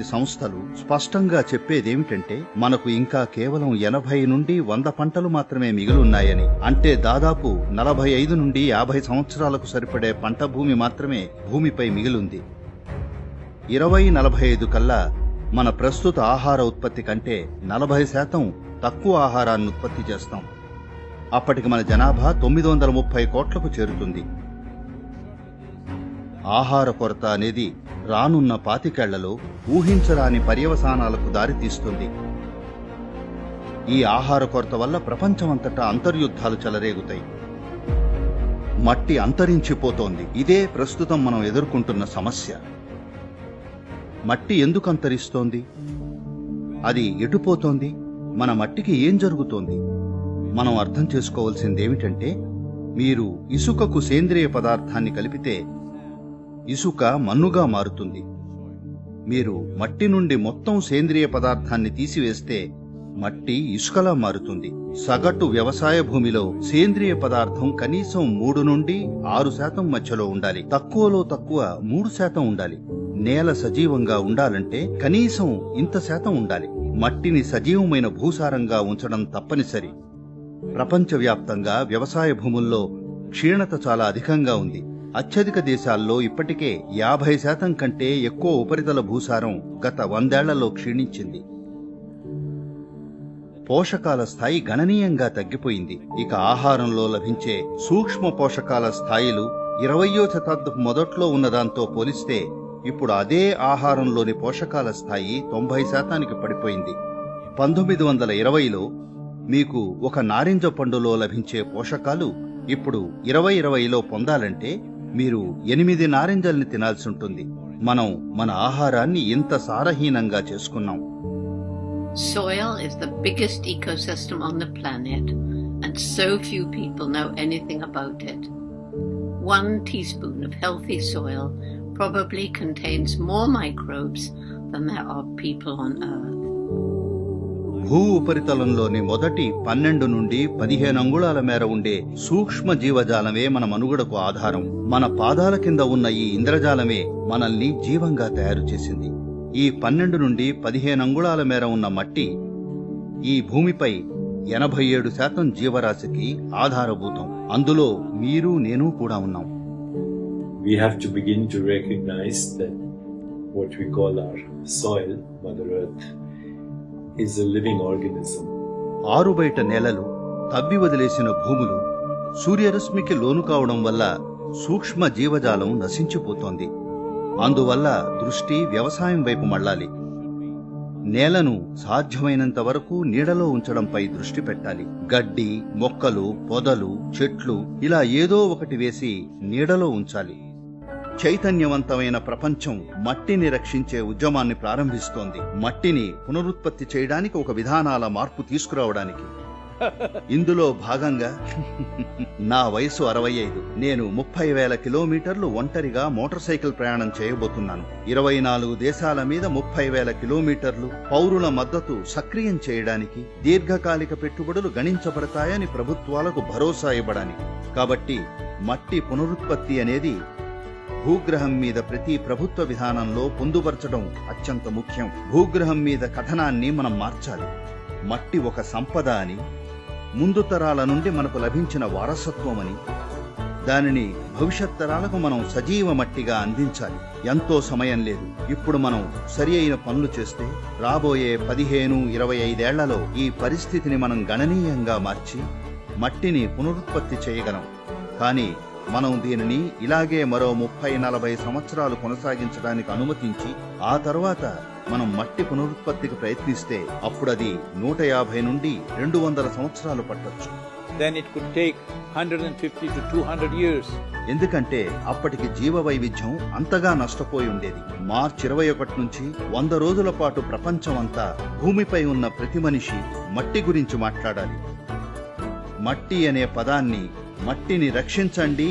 సంస్థలు స్పష్టంగా చెప్పేదేమిటంటే మనకు ఇంకా కేవలం 80 నుండి 100 పంటలు మాత్రమే మిగిలున్నాయని. అంటే దాదాపు 45 నుండి 50 సంవత్సరాలకు సరిపడే పంట భూమి మాత్రమే భూమిపై మిగిలుంది. 2045 కల్లా మన ప్రస్తుత ఆహార ఉత్పత్తి కంటే 40% తక్కువ ఆహారాన్ని ఉత్పత్తి చేస్తాం. అప్పటికి మన జనాభా 930 కోట్లకు చేరుతుంది. ఆహార కొరత అనేది రానున్న 25 ఏళ్లలో ఊహించరాని పర్యవసానాలకు దారితీస్తుంది. ఈ ఆహార కొరత వల్ల ప్రపంచమంతటా అంతర్యుద్ధాలు చెలరేగుతాయి. మట్టి అంతరించిపోతోంది. ఇదే ప్రస్తుతం మనం ఎదుర్కొంటున్న సమస్య. మట్టి ఎందుకు అంతరిస్తోంది? అది ఎటుపోతోంది? మన మట్టికి ఏం జరుగుతోంది? మనం అర్థం చేసుకోవాల్సిందేమిటంటే, మీరు ఇసుకకు సేంద్రియ పదార్థాన్ని కలిపితే ఇసుక మన్నుగా మారుతుంది. మీరు మట్టి నుండి మొత్తం సేంద్రియ పదార్థాన్ని తీసివేస్తే మట్టి ఇసుకలా మారుతుంది. సగటు వ్యవసాయ భూమిలో సేంద్రియ పదార్థం కనీసం 3 నుండి 6% మధ్యలో ఉండాలి. తక్కువలో తక్కువ 3% ఉండాలి. నేల సజీవంగా ఉండాలంటే కనీసం ఇంత శాతం ఉండాలి. మట్టిని సజీవమైన భూసారంగా ఉంచడం తప్పనిసరి. ప్రపంచవ్యాప్తంగా వ్యవసాయ భూముల్లో క్షీణత చాలా అధికంగా ఉంది. అత్యధిక దేశాల్లో ఇప్పటికే 50% కంటే ఎక్కువ ఉపరితల భూసారం గత 100 ఏళ్లలో క్షీణించింది. పోషకాల స్థాయి గణనీయంగా తగ్గిపోయింది. ఇక ఆహారంలో లభించే సూక్ష్మ పోషకాల స్థాయిలు 20వ శతాబ్దపు మొదట్లో ఉన్నదాంతో పోలిస్తే ఇప్పుడు అదే ఆహారంలోని పోషకాల స్థాయి 90% పడిపోయింది. 1920లో మీకు ఒక నారింజ పండులో లభించే పోషకాలు ఇప్పుడు 2020లో పొందాలంటే మీరు 8 నారింజల్ని తినాల్సి ఉంటుంది. మనం మన ఆహారాన్ని ఇంత సారహీనంగా చేసుకున్నాం. Soil is the biggest ecosystem on the planet, and so few people know anything about it. 1 teaspoon of healthy soil probably contains more microbes than there are people on Earth. భూ ఉపరితలంలోని మొదటి 12 నుండి 15 అంగుళాల మేర ఉండే సూక్ష్మ జీవజాలమే మన మనుగడకు ఆధారం. మన పాదాల కింద ఉన్న ఈ ఇంద్రజాలమే మనల్ని జీవంగా తయారు చేసింది. ఈ 12 నుండి 15 అంగుళాల మేర ఉన్న మట్టి ఈ భూమిపై 87% జీవరాశికి ఆధారభూతం. అందులో మీరు నేను కూడా ఉన్నాం. We have to begin to recognize that what we call our soil, Mother Earth, is a living organism. ఆరుబయట నేలలు, తవ్వి వదిలేసిన భూములు సూర్యరశ్మికి లోను కావడం వల్ల సూక్ష్మ జీవజాలం నశించిపోతోంది. అందువల్ల దృష్టి వ్యవసాయం వైపు మళ్లాలి. నేలను సాధ్యమైనంత వరకు నీడలో ఉంచడంపై దృష్టి పెట్టాలి. గడ్డి, మొక్కలు, పొదలు, చెట్లు ఇలా ఏదో ఒకటి వేసి నీడలో ఉంచాలి. చైతన్యవంతమైన ప్రపంచం మట్టిని రక్షించే ఉద్యమాన్ని ప్రారంభిస్తోంది. మట్టిని పునరుత్పత్తి చేయడానికి ఒక విధానాల మార్పు తీసుకురావడానికి. ఇందులో భాగంగా నా వయసు 65. నేను 30,000 కిలోమీటర్లు ఒంటరిగా మోటార్ సైకిల్ ప్రయాణం చేయబోతున్నాను. 24 దేశాల మీద 30,000 కిలోమీటర్లు. పౌరుల మద్దతు సక్రియం చేయడానికి, దీర్ఘకాలిక పెట్టుబడులు గణించబడతాయని ప్రభుత్వాలకు భరోసా ఇవ్వడానికి. కాబట్టి మట్టి పునరుత్పత్తి అనేది భూగ్రహం మీద ప్రతి ప్రభుత్వ విధానంలో పొందుపరచడం అత్యంత ముఖ్యం. భూగ్రహం మీద కథనాన్ని మనం మార్చాలి. మట్టి ఒక సంపద అని, ముందు తరాల నుండి మనకు లభించిన వారసత్వమని, దానిని భవిష్యత్ తరాలకు మనం సజీవ మట్టిగా అందించాలి. ఎంతో సమయం లేదు. ఇప్పుడు మనం సరి అయిన పనులు చేస్తే రాబోయే 15-25 ఏళ్లలో ఈ పరిస్థితిని మనం గణనీయంగా మార్చి మట్టిని పునరుత్పత్తి చేయగలం. కానీ మనం దీనిని ఇలాగే మరో 30-40 సంవత్సరాలు కొనసాగించడానికి అనుమతించి ఆ తర్వాత మనం మట్టి పునరుత్పత్తికి ప్రయత్నిస్తే అప్పుడది 150 నుండి 200 సంవత్సరాలు పట్టొచ్చు. Then it could take 150 to 200 years. ఎందుకంటే అప్పటికి జీవ వైవిధ్యం అంతగా నష్టపోయి ఉండేది. మార్చి 21 నుంచి 100 రోజుల పాటు ప్రపంచమంతా భూమిపై ఉన్న ప్రతి మనిషి మట్టి గురించి మాట్లాడాలి. మట్టి అనే పదాన్ని, మట్టిని రక్షించండి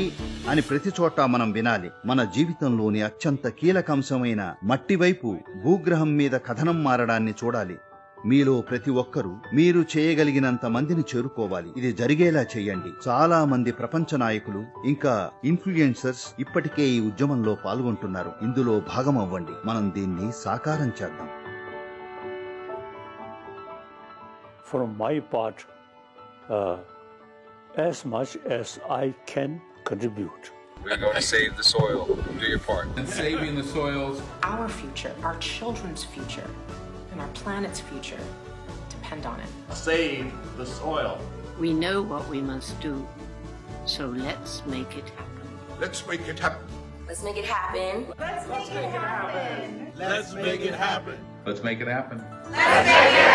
అని ప్రతి చోట మనం వినాలి. మన జీవితంలోని అత్యంత కీలక అంశమైన మట్టి వైపు భూగ్రహం మీద కథనం మారడాన్ని చూడాలి. మీలో ప్రతి ఒక్కరూ మీరు చేయగలిగినంత మందిని చేరుకోవాలి. ఇది జరిగేలా చేయండి. చాలా మంది ప్రపంచ నాయకులు ఇంకా ఇన్ఫ్లుయెన్సర్స్ ఇప్పటికే ఈ ఉద్యమంలో పాల్గొంటున్నారు. ఇందులో భాగం అవ్వండి. మనం దీన్ని సాకారం చేద్దాం. From my part, as much as I can contribute. We're going to save the soil. Do your part. And saving the soils. Our future, our children's future, and our planet's future depend on it. Save the soil. We know what we must do, so let's make it happen. Let's make it happen. Let's make it happen. Let's make it happen. Let's make it happen. Let's make it happen. Let's make it